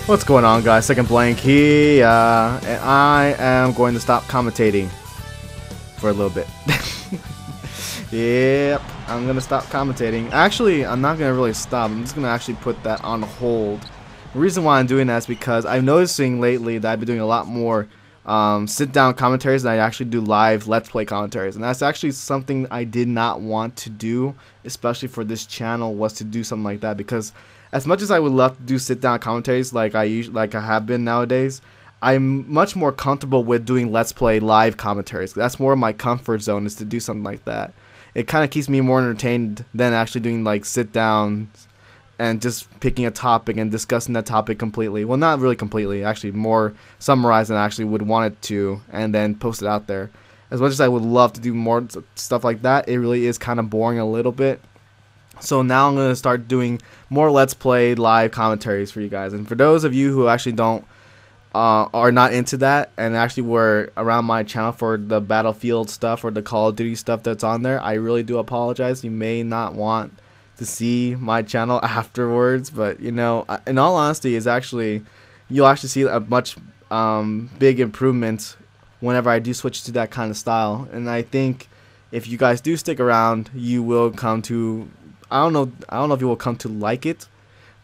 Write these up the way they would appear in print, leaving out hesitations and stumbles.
What's going on, guys? Second Blank here, and I am going to stop commentating for a little bit. Yep, I'm gonna stop commentating. Actually, I'm not gonna really stop. I'm just gonna actually put that on hold. The reason why I'm doing that is because I'm noticing lately that I've been doing a lot more sit-down commentaries than I actually do live Let's Play commentaries, and that's actually something I did not want to do, especially for this channel, was to do something like that. Because as much as I would love to do sit-down commentaries like I have been nowadays, I'm much more comfortable with doing Let's Play live commentaries. That's more of my comfort zone, is to do something like that. It kind of keeps me more entertained than actually doing like sit-down and just picking a topic and discussing that topic completely. Well, not really completely, actually more summarized than I actually would want it to, and then post it out there. As much as I would love to do more stuff like that, it really is kind of boring a little bit. So now I'm going to start doing more Let's Play live commentaries for you guys. And for those of you who actually are not into that and actually were around my channel for the Battlefield stuff or the Call of Duty stuff that's on there, I really do apologize. You may not want to see my channel afterwards, but you know, in all honesty, you'll actually see a much big improvement whenever I do switch to that kind of style. And I think if you guys do stick around, you will come to, I don't know if you will come to like it,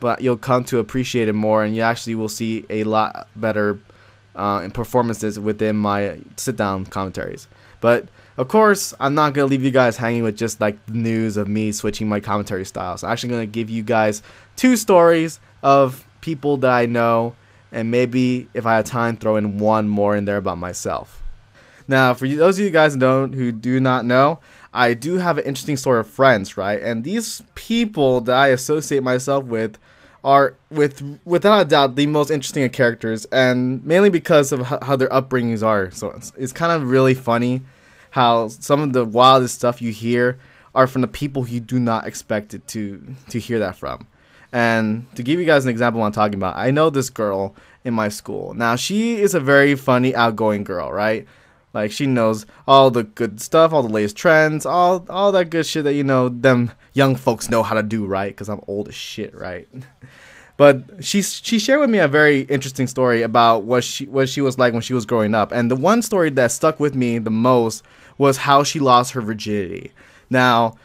but you'll come to appreciate it more, and you actually will see a lot better performances within my sit-down commentaries. But of course, I'm not going to leave you guys hanging with just like the news of me switching my commentary styles. I'm actually going to give you guys 2 stories of people that I know, and maybe if I have time, throw in 1 more in there about myself. Now, for those of you guys who do not know, I do have an interesting story of friends, right? And these people that I associate myself with are, without a doubt, the most interesting of characters, and mainly because of how their upbringings are. So it's kind of really funny how some of the wildest stuff you hear are from the people you do not expect it to hear that from. And to give you guys an example of what I'm talking about, I know this girl in my school. Now, she is a very funny, outgoing girl, right? Like, she knows all the good stuff, all the latest trends, all that good shit that, you know, them young folks know how to do, right? Because I'm old as shit, right? But she shared with me a very interesting story about what she was like when she was growing up. And the one story that stuck with me the most was how she lost her virginity. Now,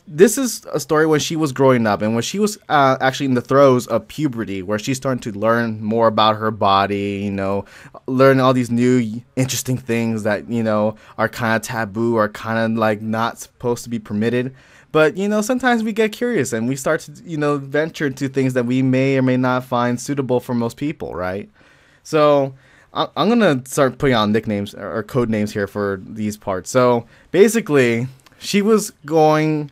this is a story when she was growing up and when she was actually in the throes of puberty, where she's starting to learn more about her body, you know, learn all these new interesting things that, you know, are kind of taboo or kind of like not supposed to be permitted. But, you know, sometimes we get curious and we start to, you know, venture into things that we may or may not find suitable for most people, right? So I'm going to start putting on nicknames or code names here for these parts. So basically, she was going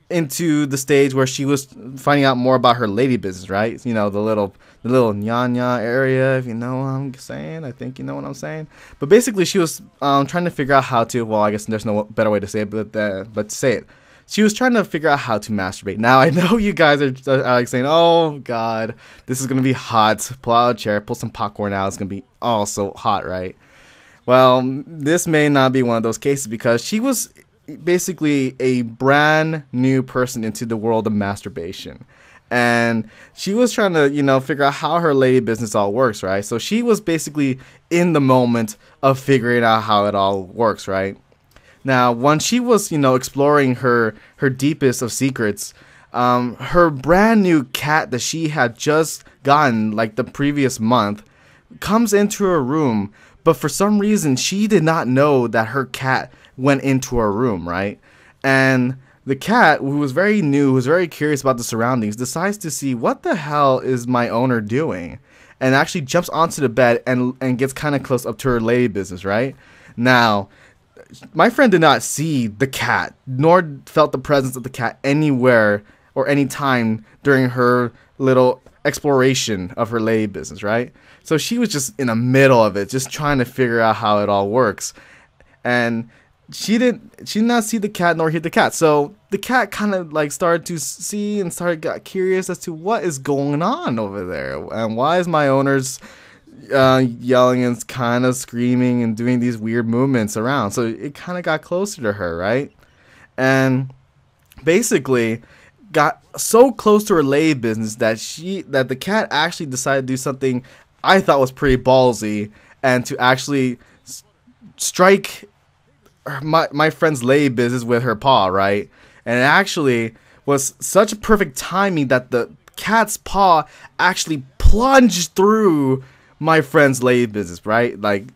into the stage where she was finding out more about her lady business, right? You know, the little nya area, if you know what I'm saying. I think you know what I'm saying. But basically, she was trying to figure out how to, well, I guess there's no better way to say it, but to say it. She was trying to figure out how to masturbate. Now, I know you guys are like saying, oh, God, this is going to be hot. Pull out a chair, pull some popcorn out. It's going to be all so hot, right? Well, this may not be one of those cases, because she was basically a brand new person into the world of masturbation, and she was trying to, you know, figure out how her lady business all works, right? So she was basically in the moment of figuring out how it all works, right? Now, when she was, you know, exploring her deepest of secrets, her brand new cat that she had just gotten like the previous month comes into her room, but for some reason she did not know that her cat went into her room, right? And the cat, who was very new, who was very curious about the surroundings, decides to see, what the hell is my owner doing? And actually jumps onto the bed and gets kind of close up to her lady business, right? Now, my friend did not see the cat, nor felt the presence of the cat anywhere or any time during her little exploration of her lady business, right? So she was just in the middle of it, just trying to figure out how it all works. And she did not see the cat nor hear the cat. So the cat kind of like started to see and got curious as to what is going on over there, and why is my owner's yelling and kind of screaming and doing these weird movements around. So it kind of got closer to her, right? And basically, got so close to her lay business that the cat actually decided to do something I thought was pretty ballsy, and to actually strike my friend's lay business with her paw, right? And it actually was such a perfect timing that the cat's paw actually plunged through my friend's lay business, right? Like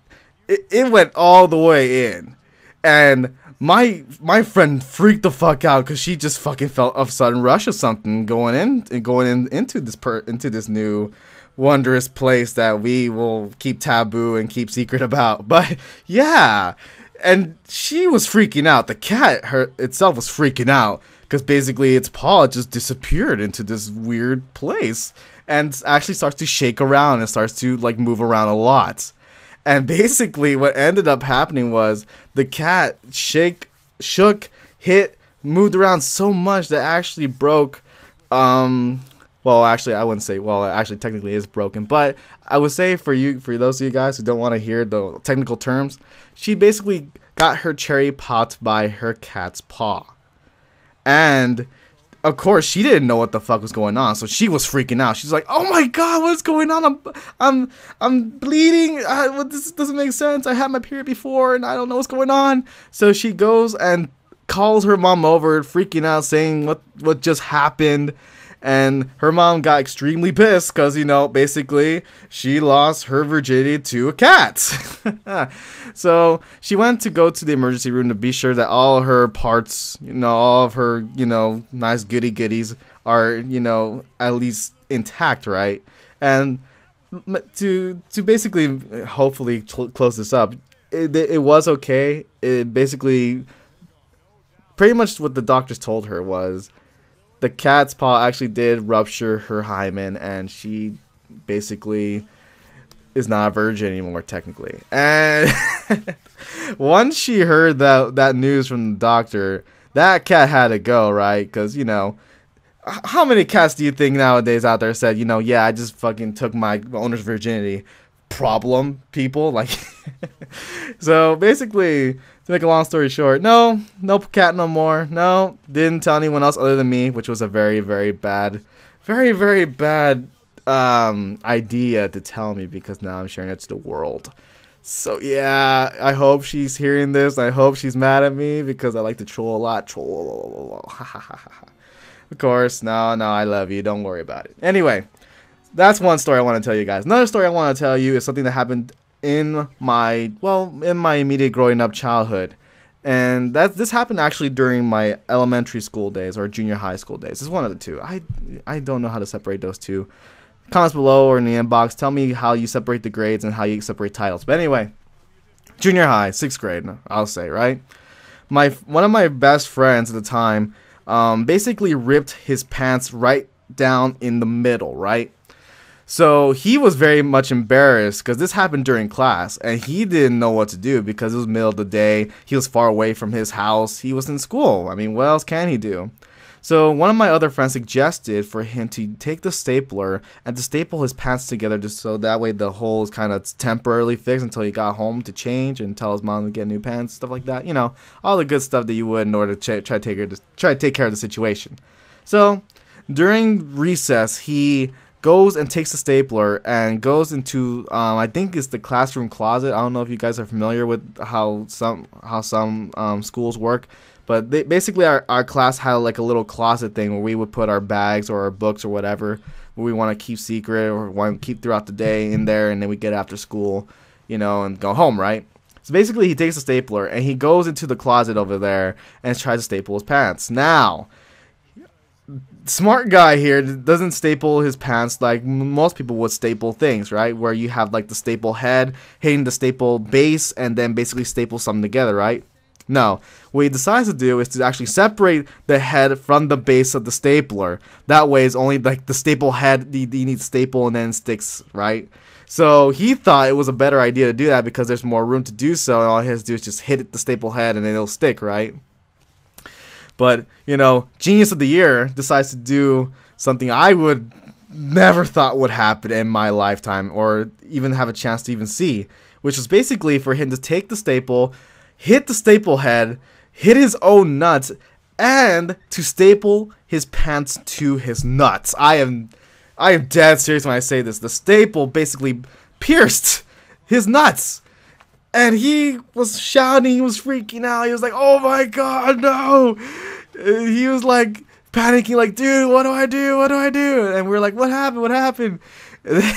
it went all the way in, and my friend freaked the fuck out because she just fucking felt a sudden rush of something going into this new wondrous place that we will keep taboo and keep secret about. But yeah, and she was freaking out. The cat itself was freaking out because basically its paw just disappeared into this weird place and actually starts to shake around and starts to like move around a lot. And basically what ended up happening was the cat shook, hit, moved around so much that actually broke, well, actually, I wouldn't say, well, it actually technically is broken, but I would say for those of you guys who don't want to hear the technical terms, she basically got her cherry popped by her cat's paw. And of course, she didn't know what the fuck was going on, so she was freaking out. She's like, "Oh my god, what's going on? I'm bleeding. This doesn't make sense. I had my period before, and I don't know what's going on." So she goes and calls her mom over, freaking out, saying what just happened. And her mom got extremely pissed because, you know, basically she lost her virginity to a cat. So she went to go to the emergency room to be sure that all her parts, you know, all of her, you know, nice goodies are, you know, at least intact, right? And to basically, hopefully close this up, it was okay. It basically, pretty much what the doctors told her was, the cat's paw actually did rupture her hymen, and she basically is not a virgin anymore, technically. And once she heard that news from the doctor, that cat had to go, right? Because, you know, how many cats do you think nowadays out there said, you know, yeah, I just fucking took my owner's virginity? Problem, people. Like, so basically, to make a long story short, no cat no more. No, didn't tell anyone else other than me, which was a very, very bad idea to tell me, because now I'm sharing it to the world. So yeah, I hope she's hearing this. I hope she's mad at me because I like to troll a lot. Troll. Of course, no, I love you. Don't worry about it. Anyway, that's one story I want to tell you guys. Another story I want to tell you is something that happened in my immediate growing up childhood. And this happened actually during my elementary school days or junior high school days. It's one of the two. I don't know how to separate those two. Comments below or in the inbox, tell me how you separate the grades and how you separate titles. But anyway, junior high, 6th grade, I'll say, right? One of my best friends at the time basically ripped his pants right down in the middle, right? So he was very much embarrassed because this happened during class, and he didn't know what to do because it was middle of the day. He was far away from his house. He was in school. I mean, what else can he do? So one of my other friends suggested for him to take the stapler and to staple his pants together, just so that way the hole is kind of temporarily fixed until he got home to change and tell his mom to get new pants, stuff like that. You know, all the good stuff that you would in order to try to take care of the situation. So during recess, he goes and takes the stapler and goes into I think it's the classroom closet. I don't know if you guys are familiar with how some schools work, but basically our class had like a little closet thing where we would put our bags or our books or whatever we want to keep secret or want to keep throughout the day in there, and then we get after school, you know, and go home, right? So basically he takes a stapler and he goes into the closet over there and tries to staple his pants. Now, smart guy here doesn't staple his pants like most people would staple things, right? Where you have like the staple head hitting the staple base and then basically staple something together, right? No, what he decides to do is to actually separate the head from the base of the stapler. That way it's only like the staple head you need to staple and then sticks, right? So he thought it was a better idea to do that because there's more room to do so, and all he has to do is just hit the staple head and then it'll stick, right? But, you know, Genius of the Year decides to do something I would never thought would happen in my lifetime or even have a chance to even see, which is basically for him to take the staple, hit the staple head, hit his own nuts, and to staple his pants to his nuts. I am dead serious when I say this. The staple basically pierced his nuts. And he was shouting, he was freaking out. He was like, "Oh my god, no!" He was like panicking, like, "Dude, what do I do? What do I do?" And we're like, "What happened? What happened?" And then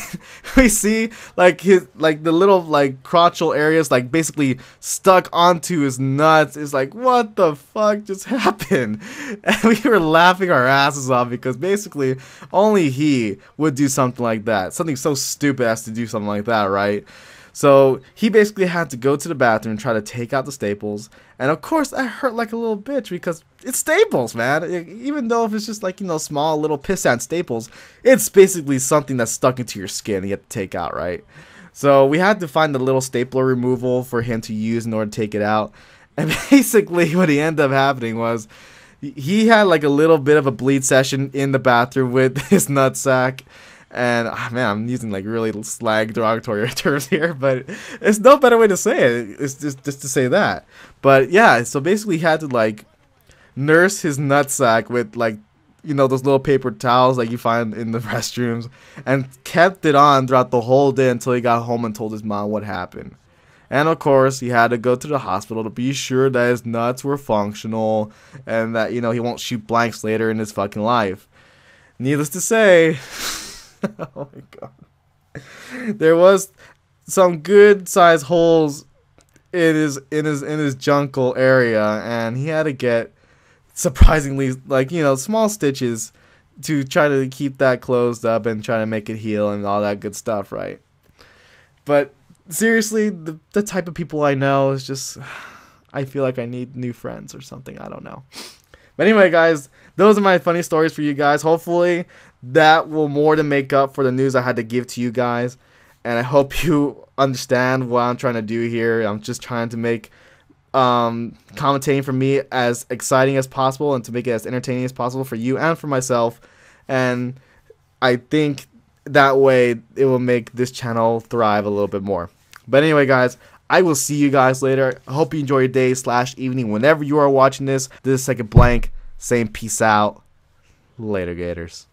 we see like the little like crotchal areas like basically stuck onto his nuts. It's like, what the fuck just happened? And we were laughing our asses off because basically only he would do something like that. Something so stupid as to do something like that, right? So he basically had to go to the bathroom and try to take out the staples. And of course that hurt like a little bitch because it's staples, man. Even though if it's just like, you know, small little pissant staples, it's basically something that's stuck into your skin and you have to take out, right? So we had to find the little stapler removal for him to use in order to take it out. And basically what ended up happening was he had like a little bit of a bleed session in the bathroom with his nutsack. And man, I'm using like really slag derogatory terms here, but it's no better way to say it. It's just to say that. But yeah, so basically he had to like nurse his nutsack with like, you know, those little paper towels like you find in the restrooms, and kept it on throughout the whole day until he got home and told his mom what happened. And of course, he had to go to the hospital to be sure that his nuts were functional and that, you know, he won't shoot blanks later in his fucking life. Needless to say, oh my god, there was some good sized holes in his junkle area, and he had to get surprisingly like, you know, small stitches to try to keep that closed up and try to make it heal and all that good stuff, right? But seriously, the type of people I know is just, I feel like I need new friends or something. I don't know. But anyway, guys, those are my funny stories for you guys. Hopefully that will more than make up for the news I had to give to you guys. And I hope you understand what I'm trying to do here. I'm just trying to make commentating for me as exciting as possible and to make it as entertaining as possible for you and for myself. And I think that way it will make this channel thrive a little bit more. But anyway, guys, I will see you guys later. I hope you enjoy your day / evening whenever you are watching this. This is Second Blank saying peace out. Later, Gators.